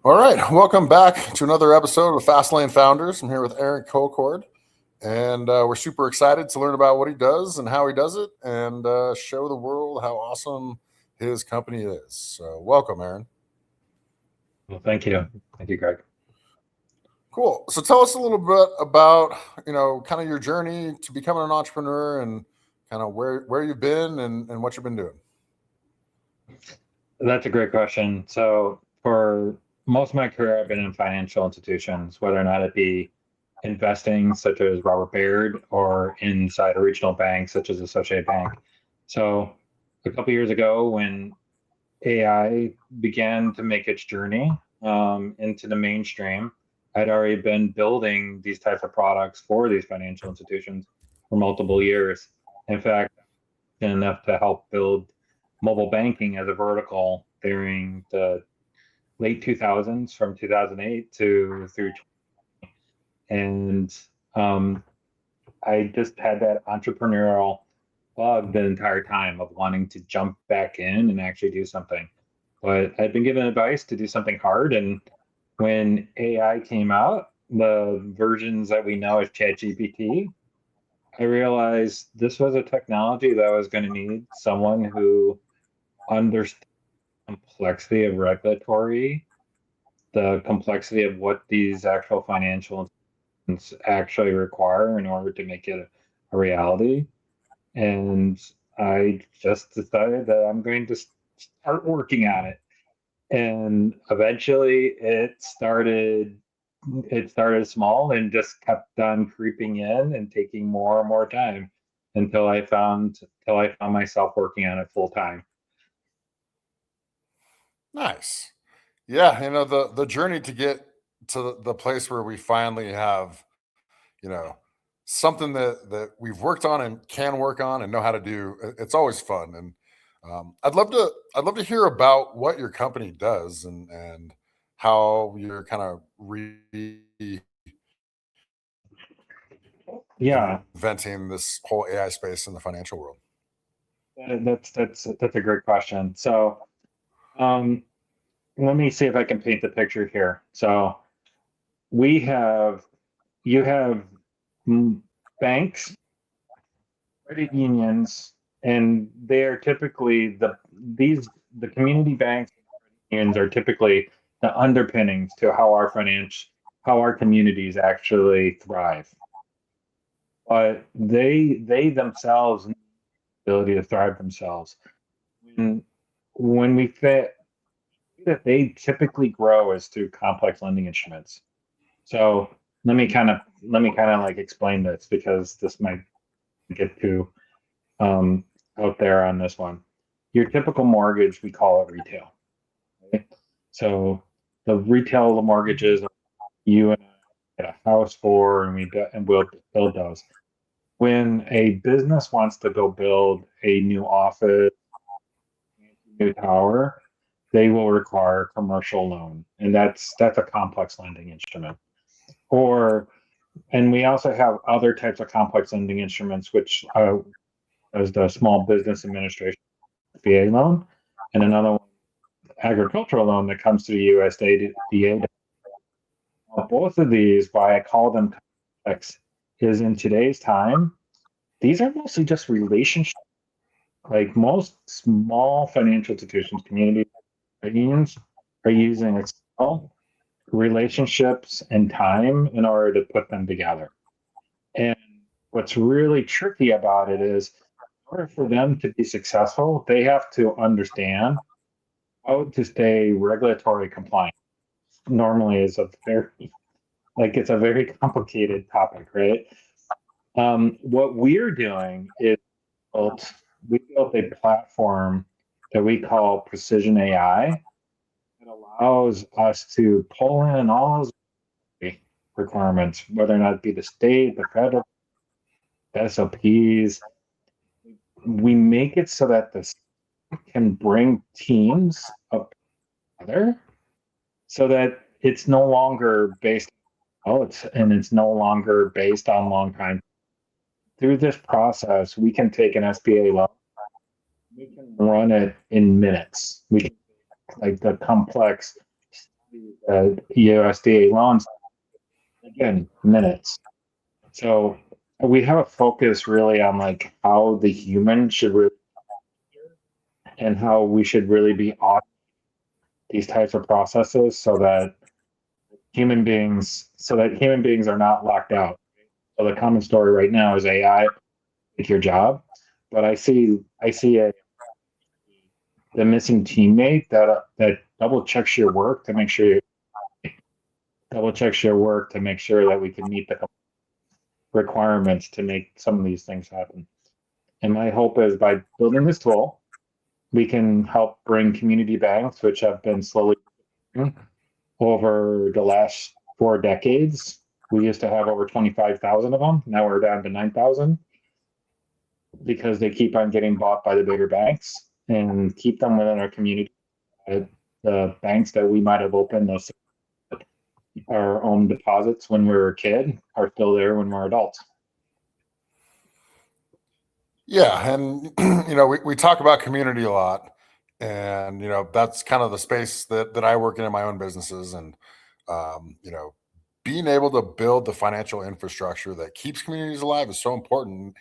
All right, welcome back to another episode of Fastlane Founders. I'm here with Aaron Colcard, and we're super excited to learn about what he does and how he does it, and show the world how awesome his company is. So, welcome, Aaron. Well, thank you. Thank you, Greg. Cool. So, tell us a little bit about kind of your journey to becoming an entrepreneur, and kind of where you've been and what you've been doing. That's a great question. So, for most of my career, I've been in financial institutions, whether or not it be investing, such as Robert Baird, or inside a regional bank, such as Associated Bank. So, a couple years ago, when AI began to make its journey into the mainstream, I'd already been building these types of products for these financial institutions for multiple years. In fact, enough to help build mobile banking as a vertical during the late 2000s, from 2008 to through. And um, I just had that entrepreneurial bug the entire time of wanting to jump back in and actually do something. But I'd been given advice to do something hard. And when AI came out, the versions that we know as ChatGPT, I realized this was a technology that was going to need someone who understood the complexity of regulatory, the complexity of what these actual financial institutions actually require in order to make it a reality. And I just decided that I'm going to start working on it. And eventually it started small and just kept on creeping in and taking more and more time until I found myself working on it full time. Nice. Yeah, the journey to get to the place where we finally have you know something that we've worked on and can work on and know how to do. It's always fun, and I'd love to hear about what your company does, and how you're kind of Yeah, reinventing this whole AI space in the financial world. that's a great question. So, um, let me see if I can paint the picture here. So we have you have mm, banks, credit unions, and they're typically the community banks and unions are typically the underpinnings to how our communities actually thrive. But they themselves need the ability to thrive themselves. When when we fit that they typically grow is through complex lending instruments. So let me kind of like explain this because this might get too um, out there on this one. Your typical mortgage, we call it retail. Right? So the retail mortgages you and I get a house for, and we'll build those. When a business wants to go build a new office, new tower, they will require a commercial loan, and that's a complex lending instrument. Or and we also have other types of complex lending instruments, which is the Small Business Administration SBA loan, and another one, agricultural loan that comes to the USDA. Both of these, why I call them complex, is in today's time, these are mostly just relationships. Like most small financial institutions, community unions are using Excel, relationships, and time in order to put them together. And what's really tricky about it is, in order for them to be successful, they have to understand how to stay regulatory compliant. Normally, is a very it's a very complicated topic, right? What we're doing is built, we built a platform that we call Precision AI. It allows us to pull in all those requirements, whether or not it be the state, the federal, SOPs. We make it so that this can bring teams up together so that it's no longer based it's no longer based on long time. Through this process, we can take an SBA loan, we can run it in minutes. We can like the complex USDA loans, again, minutes. So we have a focus really on like how the human should really and how we should really be on these types of processes so that human beings are not locked out. So the common story right now is AI take your job, but I see the missing teammate that double checks your work to make sure that we can meet the requirements to make some of these things happen. And my hope is by building this tool, we can help bring community banks, which have been slowly over the last 4 decades. We used to have over 25,000 of them. Now we're down to 9,000 because they keep on getting bought by the bigger banks and keep them within our community. The banks that we might have opened those our own deposits when we were a kid are still there when we're adults. Yeah, and we talk about community a lot, and that's kind of the space that I work in my own businesses, and being able to build the financial infrastructure that keeps communities alive is so important.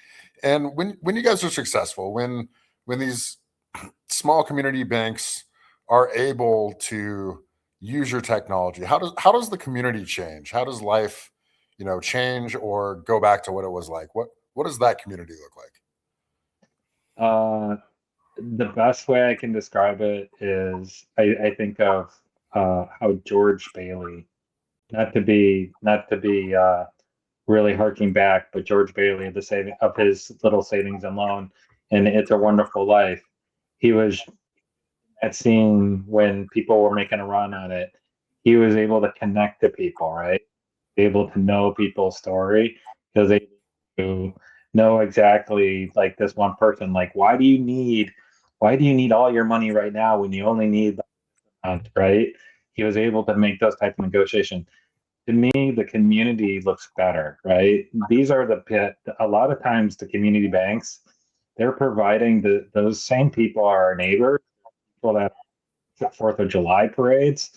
And when you guys are successful, when these small community banks are able to use your technology, how does the community change? How does life, change or go back to what it was like? What does that community look like? Uh, the best way I can describe it is I think of how George Bailey, not to be really harking back, but George Bailey of the saving of his little savings and loan and It's a Wonderful Life. He was at seeing when people were making a run on it. He was able to connect to people, right? Able to know people's story. He was able to know exactly like this one person, like why do you need all your money right now when you only need the amount, right? He was able to make those type of negotiations. To me, the community looks better, right? These are a lot of times the community banks, they're providing those same people are our neighbors, people that Fourth of July parades.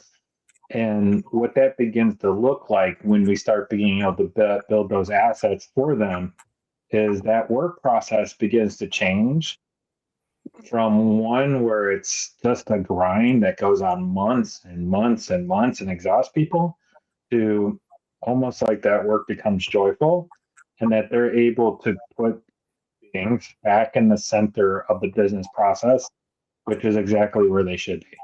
And what that begins to look like when we start being able to build those assets for them is that work process begins to change from one where it's just a grind that goes on months and months and months and exhausts people to almost like that work becomes joyful and that they're able to put things back in the center of the business process, which is exactly where they should be.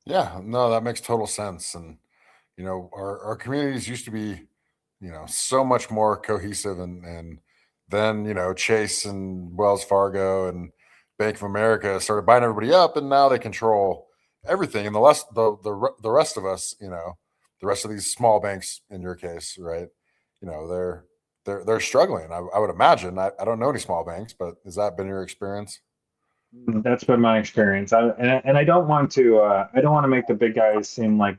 Yeah, no, that makes total sense. And our communities used to be, so much more cohesive, and then Chase and Wells Fargo and Bank of America started buying everybody up, and now they control everything. And the rest of us, the rest of these small banks, in your case, right? They're struggling. I would imagine. I don't know any small banks, but has that been your experience? That's been my experience. And I don't want to make the big guys seem like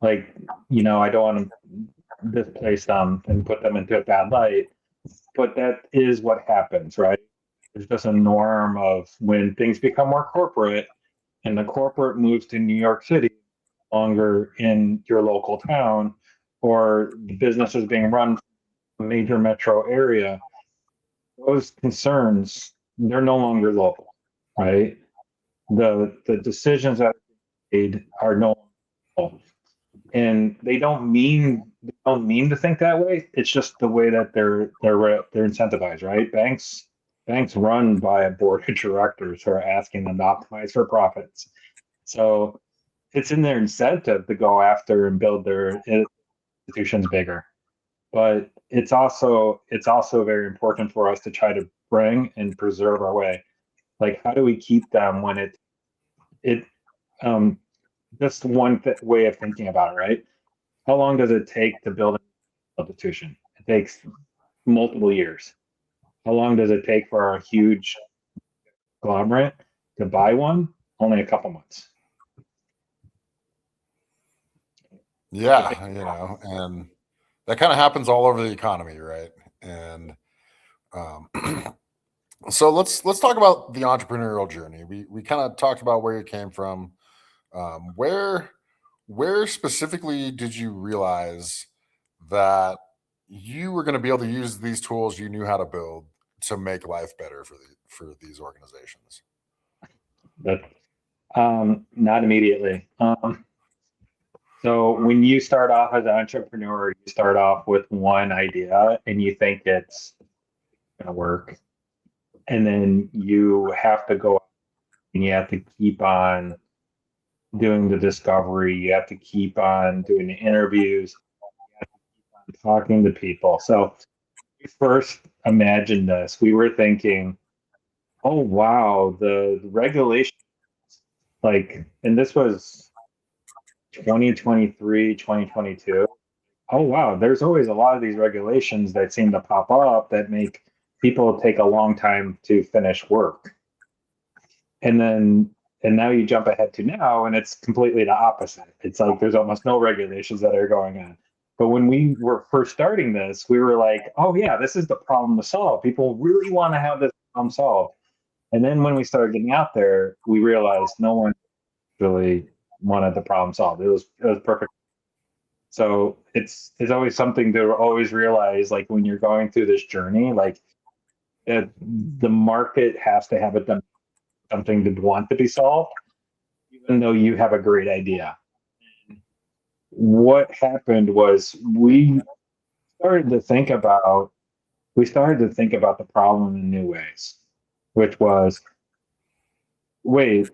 I don't want to displace them and put them into a bad light. But that is what happens, right? It's just a norm of when things become more corporate and the corporate moves to New York City, longer in your local town, or the business is being run from a major metro area, those concerns, they're no longer local, right? The decisions that are made are no local. And they don't mean to think that way. It's just the way that they're incentivized, right? Banks run by a board of directors who are asking them to optimize for profits. So it's in their incentive to go after and build their institutions bigger. But it's also very important for us to try to bring and preserve our way. Like, how do we keep them when it um just way of thinking about it, right? How long does it take to build a institution? It takes multiple years. How long does it take for a huge conglomerate to buy one? Only a couple months. Yeah, and that kind of happens all over the economy, right? And um, So let's talk about the entrepreneurial journey. We kind of talked about where you came from. Um, where where specifically did you realize that you were going to be able to use these tools you knew how to build to make life better for these organizations? But not immediately. So when you start off as an entrepreneur, you start off with one idea and you think it's going to work. And then you have to go and you have to keep on doing the discovery. You have to keep on doing the interviews, talking to people. So we first imagined this. We were thinking, oh, wow, the regulation, like, and this was 2023, 2022. Oh, wow, there's always a lot of these regulations that seem to pop up that make people take a long time to finish work. And then, and now you jump ahead to now, and it's completely the opposite. It's like there's almost no regulations that are going on. But when we were first starting this, we were like, oh, yeah, this is the problem to solve. People really want to have this problem solved. And then when we started getting out there, we realized no one really wanted the problem solved. It was perfect. So it's always something to always realize, like when you're going through this journey, like the market has to have something to want to be solved, even though you have a great idea. What happened was started to think about we started to think about the problem in new ways, which was, wait,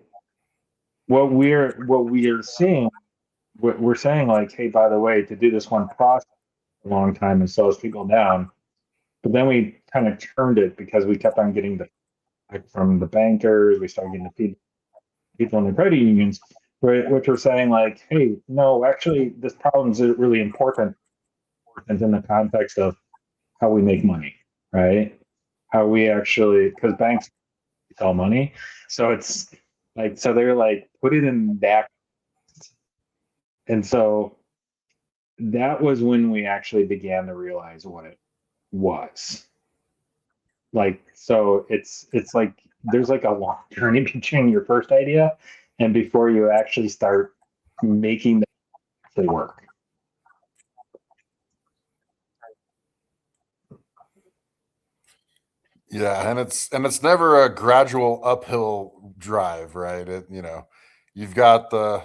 what we are seeing, what we're saying, like, hey, by the way, to do this one process a long time and slows people down. But then we kind of turned it because we kept on getting the feedback from the bankers. We started getting the feedback from people in the credit unions, which were saying, like, hey, no, actually, this problem is really important, and in the context of how we make money, right? How we actually, because banks sell money. So it's like, so they're like, put it in that. And so that was when we actually began to realize what it was. Like, so it's like there's like a long journey between your first idea and before you actually start making them actually work. Yeah, and it's never a gradual uphill drive, right? You've got the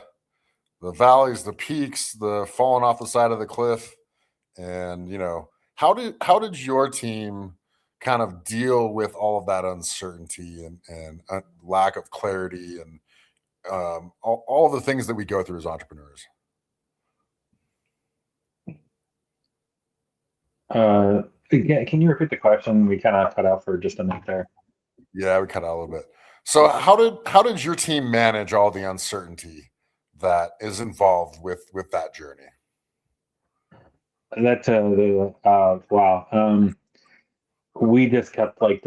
valleys, the peaks, the falling off the side of the cliff, and how did your team kind of deal with all of that uncertainty and lack of clarity and all the things that we go through as entrepreneurs? Can you repeat the question? We kind of cut out for just a minute there. Yeah, we cut out a little bit. So how did your team manage all the uncertainty that is involved with that journey? That wow. We just kept like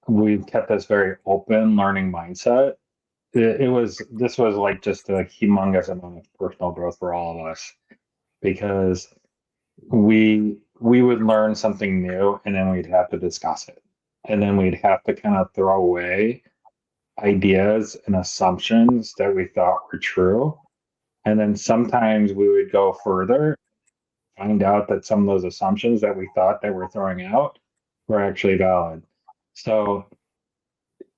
we kept this very open learning mindset. This was like just a humongous amount of personal growth for all of us because we would learn something new and then we'd have to discuss it. And then we'd have to kind of throw away ideas and assumptions that we thought were true. And then sometimes we would go further, find out that some of those assumptions that we thought that we're throwing out were actually valid. So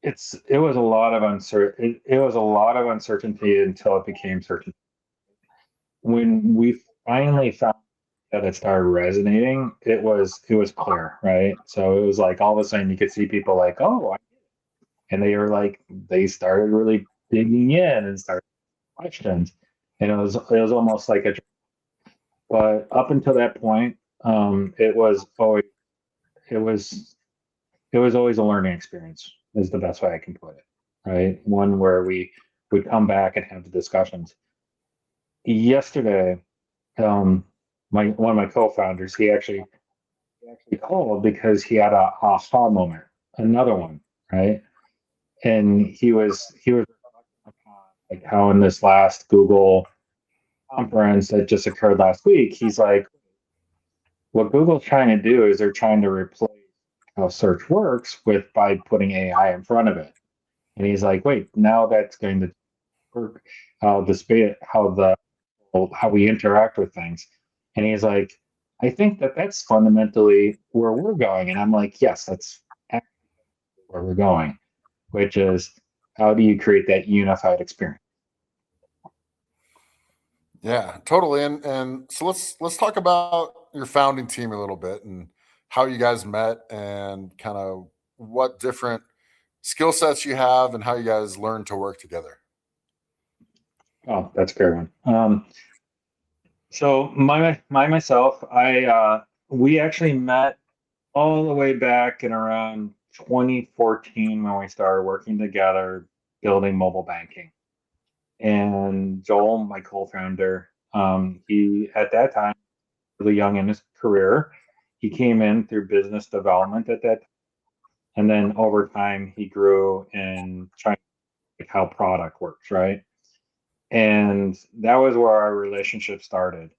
it was a lot of it was a lot of uncertainty until it became certain. When we finally found that it started resonating, it was clear, right? So it was like all of a sudden you could see people like, oh, and they were like, they started really digging in and started questions, and it was almost like a. But up until that point, it was it was always a learning experience. Is the best way I can put it, right? One where we would come back and have the discussions. Yesterday, um, my one of my co-founders, he actually called because he had a aha moment, another one, right? And he was like how in this last Google conference that just occurred last week, he's like, what Google's trying to do is they're trying to replace how search works with by putting AI in front of it. And he's like, wait, now that's going to work how how we interact with things. And he's like, I think that that's fundamentally where we're going. And I'm like, yes, that's actually where we're going, which is how do you create that unified experience? Yeah, totally. And so let's talk about your founding team a little bit and how you guys met and kind of what different skill sets you have and how you guys learn to work together. Oh, that's a great one. So myself, we actually met all the way back in around 2014 when we started working together building mobile banking. And Joel, my co-founder, he at that time really young in his career. He came in through business development at that, and then over time he grew in trying to like how product works, right? And that was where our relationship started.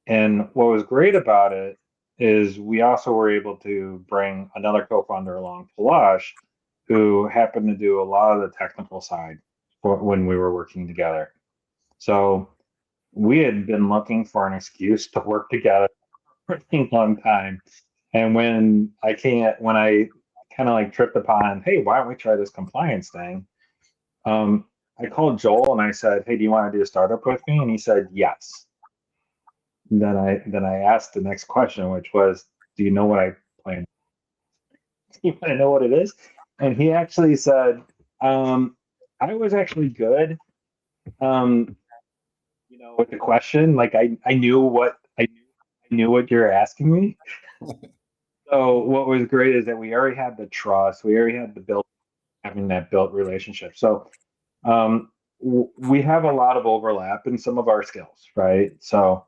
And what was great about it is we also were able to bring another co-founder along, Palash, who happened to do a lot of the technical side when we were working together. So we had been looking for an excuse to work together for a long time. And when I kind of like tripped upon, hey, why don't we try this compliance thing? I called Joel and I said, hey, do you want to do a startup with me? And he said, yes. Then I asked the next question, which was, do you know what I plan? Do you want to know what it is? And he actually said, I was actually good, um, with the question. Like I knew what you're asking me. So what was great is that we already had the trust, we already had the built having that built relationship. So we have a lot of overlap in some of our skills, right? So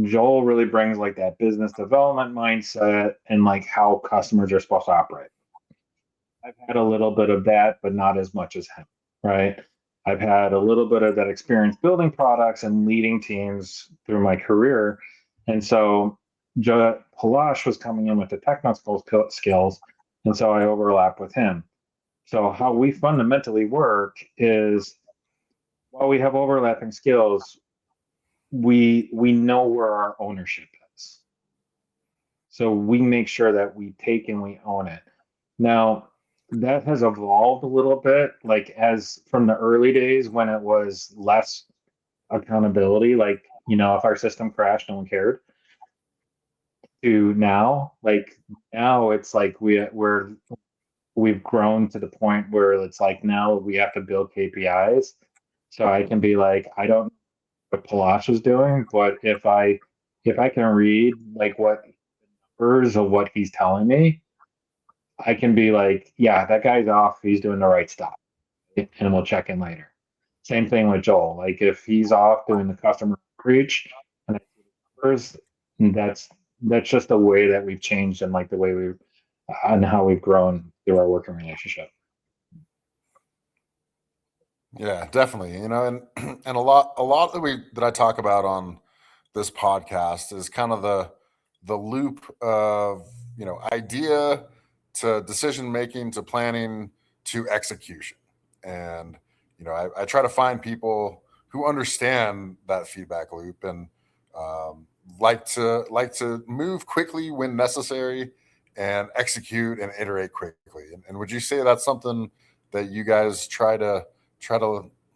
Joel really brings like that business development mindset and like how customers are supposed to operate. I've had a little bit of that, but not as much as him, right? I've had a little bit of that experience building products and leading teams through my career. And so Palash was coming in with the technical skills. And so I overlap with him. So how we fundamentally work is while we have overlapping skills, we know where our ownership is. So we make sure that we take and we own it. Now, that has evolved a little bit, like as from the early days when it was less accountability, like, if our system crashed, no one cared, to now, like now it's like we've grown to the point where it's like now we have to build KPIs. So I can be like, I don't know what Palash is doing, but if I can read like what numbers of what he's telling me, I can be like, yeah, that guy's off. He's doing the right stuff, and we'll check in later. Same thing with Joel. Like if he's off doing the customer outreach and I see the numbers, that's just the way that we've changed and like the way we've and how we've grown through our working relationship. Yeah, definitely. And a lot that I talk about on this podcast is kind of the loop of, idea to decision making to planning to execution. And, I try to find people who understand that feedback loop and like to move quickly when necessary and execute and iterate quickly. And would you say that's something that you guys try to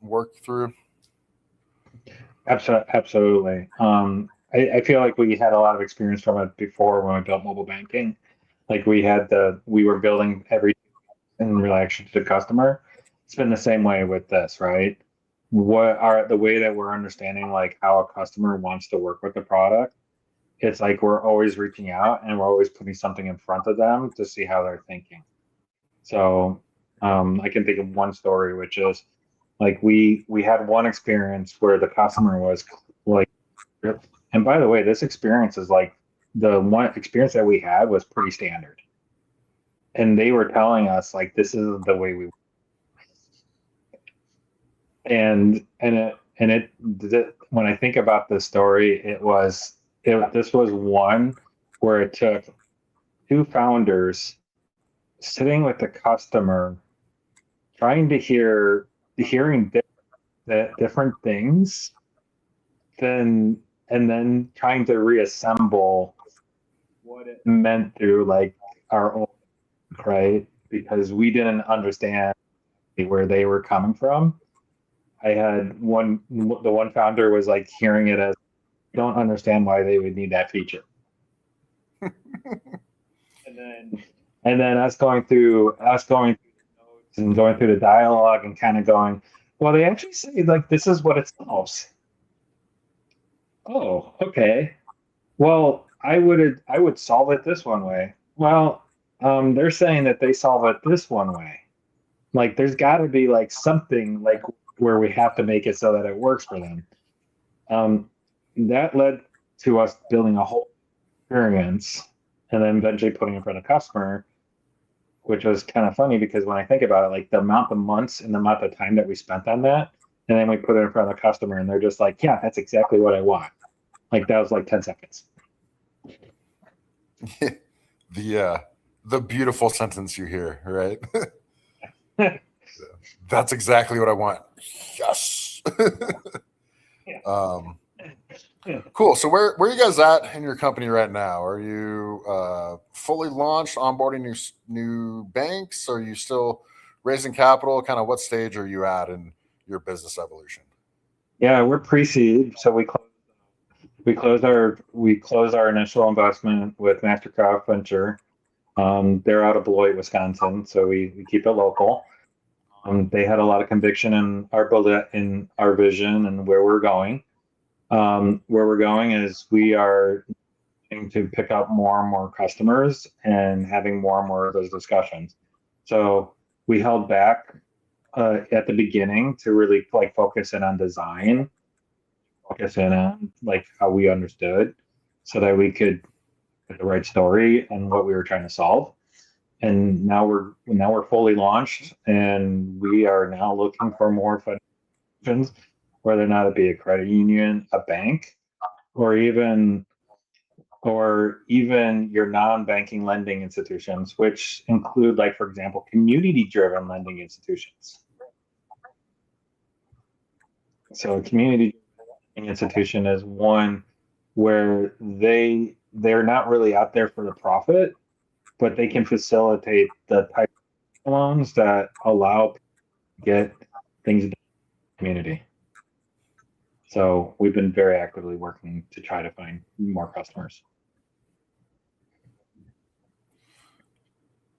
work through? Absolutely. I feel like we had a lot of experience from it before when we built mobile banking. Like we were building everything in relation to the customer. It's been the same way with this, right? What are the way that we're understanding like how a customer wants to work with the product? It's like we're always reaching out and we're always putting something in front of them to see how they're thinking. So I can think of one story, which is like we had one experience where the customer was like, and by the way, this experience is like the one experience that we had was pretty standard, and they were telling us like this is the way we when I think about this story, this was one where it took two founders sitting with the customer, trying to hearing different things, then and then trying to reassemble what it meant through like our own, right? Because we didn't understand where they were coming from. I had the one founder was like hearing it as, don't understand why they would need that feature. And then us going through the notes and going through the dialogue and kind of going, well, they actually say like this is what it solves. Oh, okay. Well, I would solve it this one way. Well, they're saying that they solve it this one way. Like there's got to be like something like where we have to make it so that it works for them. Um, that led to us building a whole experience and then eventually putting it in front of the customer, which was kind of funny because when I think about it, like the amount of months and the amount of time that we spent on that, and then we put it in front of the customer and they're just like, yeah, that's exactly what I want. Like that was like 10 seconds. the the beautiful sentence you hear, right? That's exactly what I want. Yes. Yeah. um, Yeah. cool. So where are you guys at in your company right now? Are you fully launched, onboarding new banks? Are you still raising capital? Kind of what stage are you at in your business evolution? Yeah, we're pre-seed, so we closed our initial investment with Mastercraft Venture. They're out of Beloit, Wisconsin, so we keep it local. They had a lot of conviction in our build in our vision and where we're going. Where we're going is we are looking to pick up more and more customers and having more and more of those discussions. So we held back at the beginning to really like focus in on design, focus in on like how we understood, so that we could get the right story and what we were trying to solve. And now we're fully launched, and we are now looking for more functions, whether or not it be a credit union, a bank, or even your non-banking lending institutions, which include, like, for example, community-driven lending institutions. So a community institution is one where they're not really out there for the profit, but they can facilitate the type of loans that allow people to get things done in the community. So we've been very actively working to try to find more customers.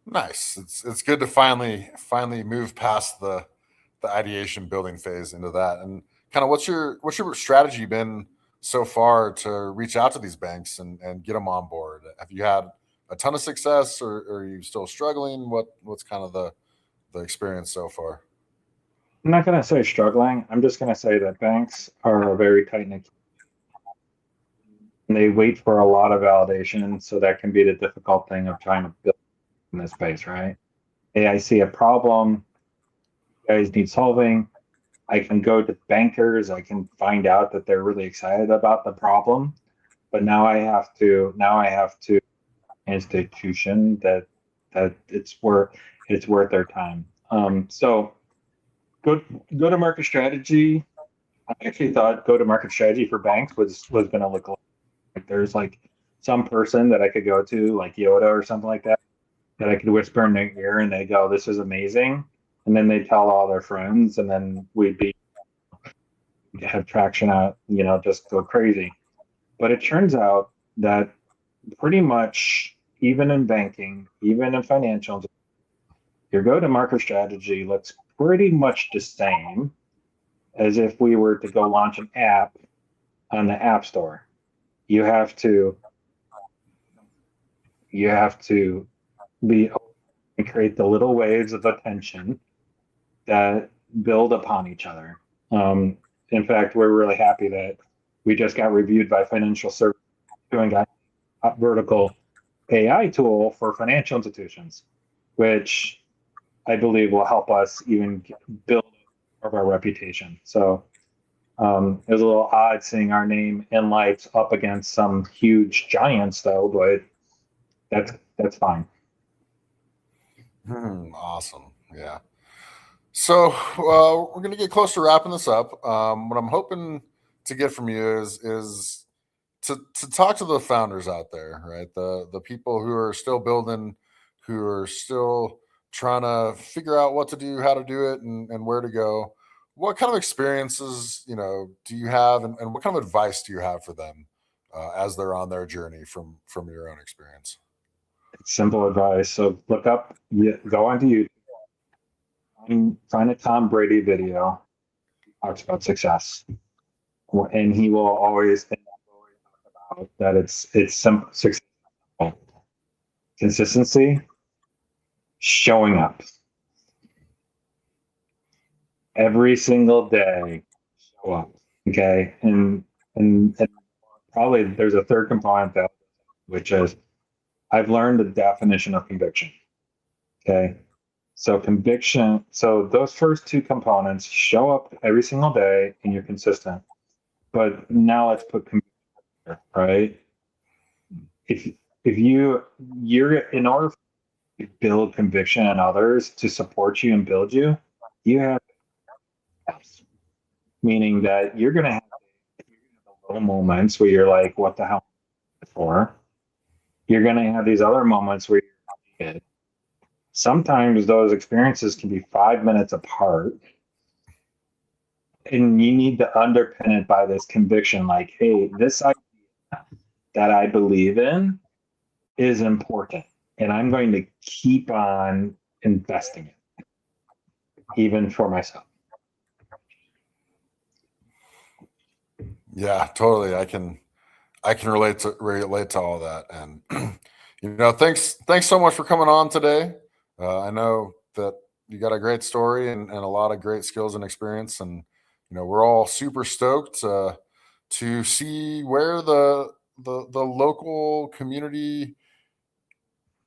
Nice. It's good to finally move past the ideation building phase into that. And kind of what's your strategy been so far to reach out to these banks and get them on board? Have you had a ton of success, or are you still struggling? What's kind of the experience so far? I'm not going to say struggling. I'm just going to say that banks are a very tight knit. And they wait for a lot of validation, so that can be the difficult thing of trying to build in this space, right? Hey, I see a problem. You guys need solving. I can go to bankers. I can find out that they're really excited about the problem, but now I have to institution that it's worth their time. So go go to market strategy. I actually thought go to market strategy for banks was going to look like there's like some person that I could go to, like Yoda or something like that, that I could whisper in their ear and they go, "This is amazing," and then they tell all their friends, and then we'd have traction out, just go crazy. But it turns out that pretty much even in banking, even in financial, your go-to-market strategy looks pretty much the same as if we were to go launch an app on the App Store. You have to you have to be and create the little waves of attention that build upon each other. Um, in fact, we're really happy that we just got reviewed by Financial Services doing a vertical AI tool for financial institutions, which I believe will help us even build of our reputation. So it was a little odd seeing our name in lights up against some huge giants, though, but that's fine. Awesome. Yeah. So we're going to get close to wrapping this up. What I'm hoping to get from you is to talk to the founders out there, right? The people who are still building, who are still trying to figure out what to do, how to do it, and where to go. What kind of experiences, do you have, and what kind of advice do you have for them as they're on their journey from your own experience? Simple advice. So look up, go onto YouTube, find a Tom Brady video, talks about success, and he will always talk about that it's simple success, consistency, showing up every single day, show up. Okay, and probably there's a third component that, which is I've learned the definition of conviction. Okay. So conviction, so those first two components show up every single day and you're consistent. But now let's put conviction here, right? If you're in order to build conviction in others to support you and build you, you have steps. Meaning that you're gonna have little moments where you're like, what the hell for? You're gonna have these other moments where you're good. Sometimes those experiences can be 5 minutes apart. And you need to underpin it by this conviction like, hey, this idea that I believe in is important. And I'm going to keep on investing it, even for myself. Yeah, totally. I can relate to all that, and thanks so much for coming on today. I know that you got a great story and a lot of great skills and experience, and we're all super stoked to see where the local community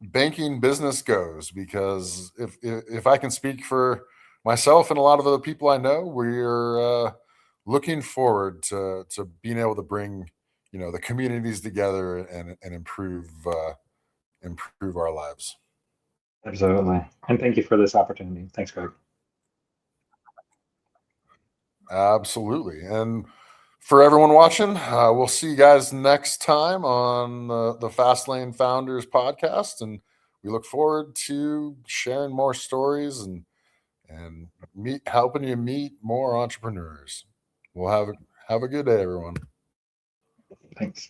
banking business goes. Because if I can speak for myself and a lot of the people I know, we're looking forward to being able to bring the communities together and improve our lives. Absolutely. And thank you for this opportunity. Thanks, Greg. Absolutely. And for everyone watching, we'll see you guys next time on the Fast Lane Founders podcast, and we look forward to sharing more stories and helping you meet more entrepreneurs. We'll have a good day, everyone. Thanks.